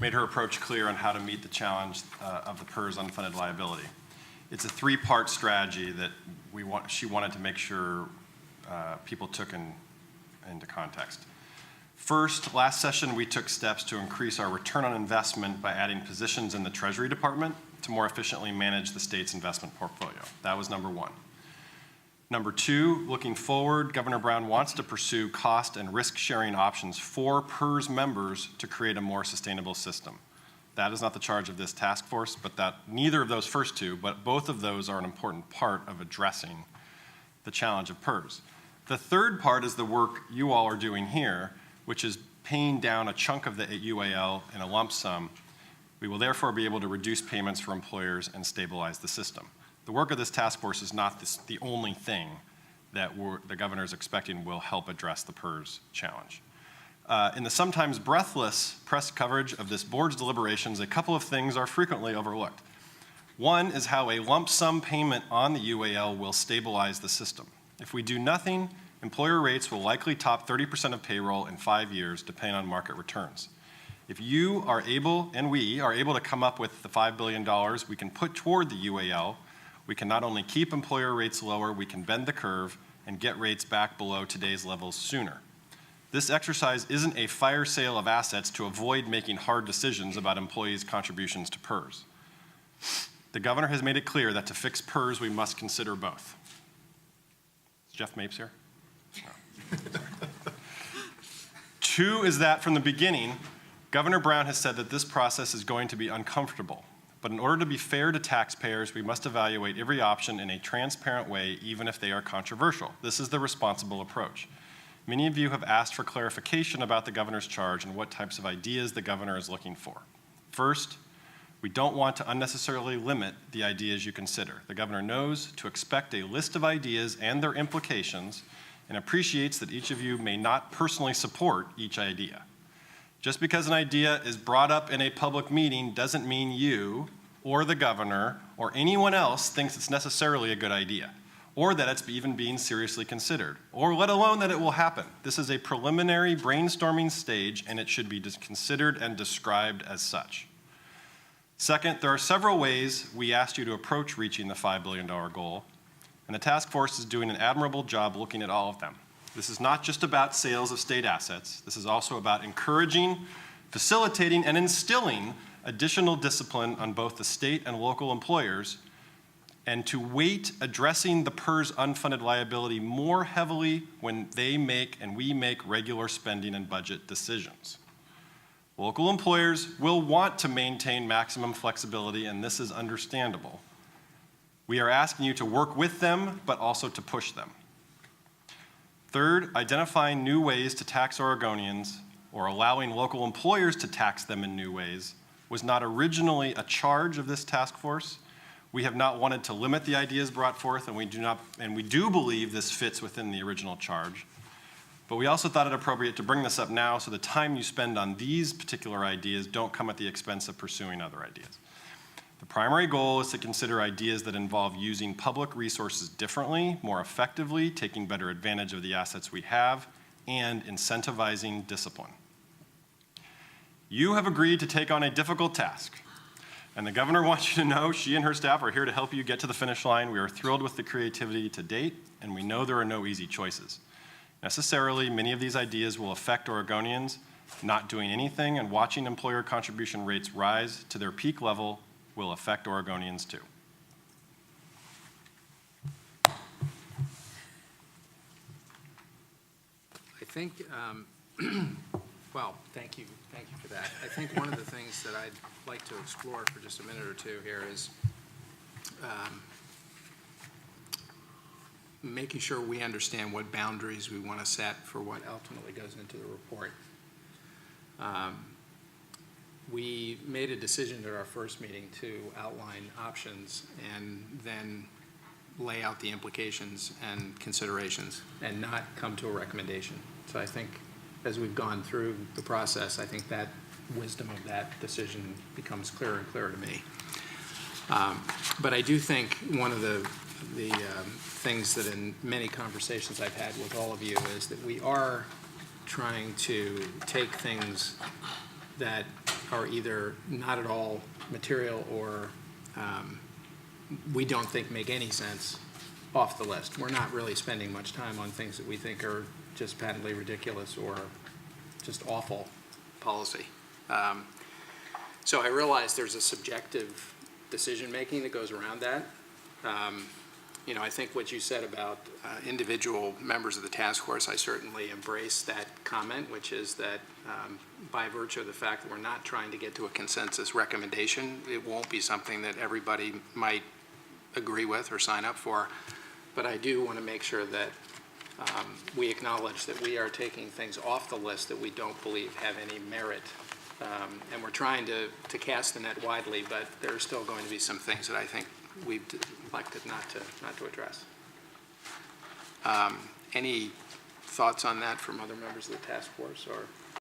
made her approach clear on how to meet the challenge of the PERS unfunded liability. It's a three-part strategy that she wanted to make sure people took into context. First, last session we took steps to increase our return on investment by adding positions in the Treasury Department to more efficiently manage the state's investment portfolio. That was number one. Number two, looking forward, Governor Brown wants to pursue cost and risk-sharing options for PERS members to create a more sustainable system. That is not the charge of this task force, but neither of those first two, but both of those are an important part of addressing the challenge of PERS. The third part is the work you all are doing here, which is paying down a chunk of the UAL in a lump sum. We will therefore be able to reduce payments for employers and stabilize the system. The work of this task force is not the only thing that the governor is expecting will help address the PERS challenge. In the sometimes breathless press coverage of this board's deliberations, a couple of things are frequently overlooked. One is how a lump sum payment on the UAL will stabilize the system. If we do nothing, employer rates will likely top 30% of payroll in 5 years, depending on market returns. If you are able, and we are able to come up with the $5 billion we can put toward the UAL, we can not only keep employer rates lower, we can bend the curve and get rates back below today's levels sooner. This exercise isn't a fire sale of assets to avoid making hard decisions about employees' contributions to PERS. The governor has made it clear that to fix PERS, we must consider both. Is Jeff Mapes here? No. Two is that from the beginning, Governor Brown has said that this process is going to be uncomfortable. But in order to be fair to taxpayers, we must evaluate every option in a transparent way, even if they are controversial. This is the responsible approach. Many of you have asked for clarification about the governor's charge and what types of ideas the governor is looking for. First, we don't want to unnecessarily limit the ideas you consider. The governor knows to expect a list of ideas and their implications and appreciates that each of you may not personally support each idea. Just because an idea is brought up in a public meeting doesn't mean you or the governor or anyone else thinks it's necessarily a good idea, or that it's even being seriously considered, or let alone that it will happen. This is a preliminary brainstorming stage, and it should be considered and described as such. Second, there are several ways we asked you to approach reaching the $5 billion goal, and the task force is doing an admirable job looking at all of them. This is not just about sales of state assets. This is also about encouraging, facilitating, and instilling additional discipline on both the state and local employers, and to weight addressing the PERS unfunded liability more heavily when they make and we make regular spending and budget decisions. Local employers will want to maintain maximum flexibility, and this is understandable. We are asking you to work with them, but also to push them. Third, identifying new ways to tax Oregonians or allowing local employers to tax them in new ways was not originally a charge of this task force. We have not wanted to limit the ideas brought forth, and we do believe this fits within the original charge. But we also thought it appropriate to bring this up now so the time you spend on these particular ideas don't come at the expense of pursuing other ideas. The primary goal is to consider ideas that involve using public resources differently, more effectively, taking better advantage of the assets we have, and incentivizing discipline. You have agreed to take on a difficult task, and the governor wants you to know she and her staff are here to help you get to the finish line. We are thrilled with the creativity to date, and we know there are no easy choices. Necessarily, many of these ideas will affect Oregonians. Not doing anything and watching employer contribution rates rise to their peak level will affect Oregonians too. I think, well, thank you for that. I think one of the things that I'd like to explore for just a minute or two here is making sure we understand what boundaries we want to set for what ultimately goes into the report. We made a decision at our first meeting to outline options and then lay out the implications and considerations and not come to a recommendation. So I think as we've gone through the process, I think that wisdom of that decision becomes clearer and clearer to me. But I do think one of the things that in many conversations I've had with all of you is that we are trying to take things that are either not at all material or we don't think make any sense off the list. We're not really spending much time on things that we think are just patently ridiculous or just awful policy. So I realize there's a subjective decision-making that goes around that. You know, I think what you said about individual members of the task force, I certainly embrace that comment, which is that by virtue of the fact that we're not trying to get to a consensus recommendation, it won't be something that everybody might agree with or sign up for. But I do want to make sure that we acknowledge that we are taking things off the list that we don't believe have any merit. And we're trying to cast the net widely, but there are still going to be some things that I think we've elected not to address. Any thoughts on that from other members of the task force? Or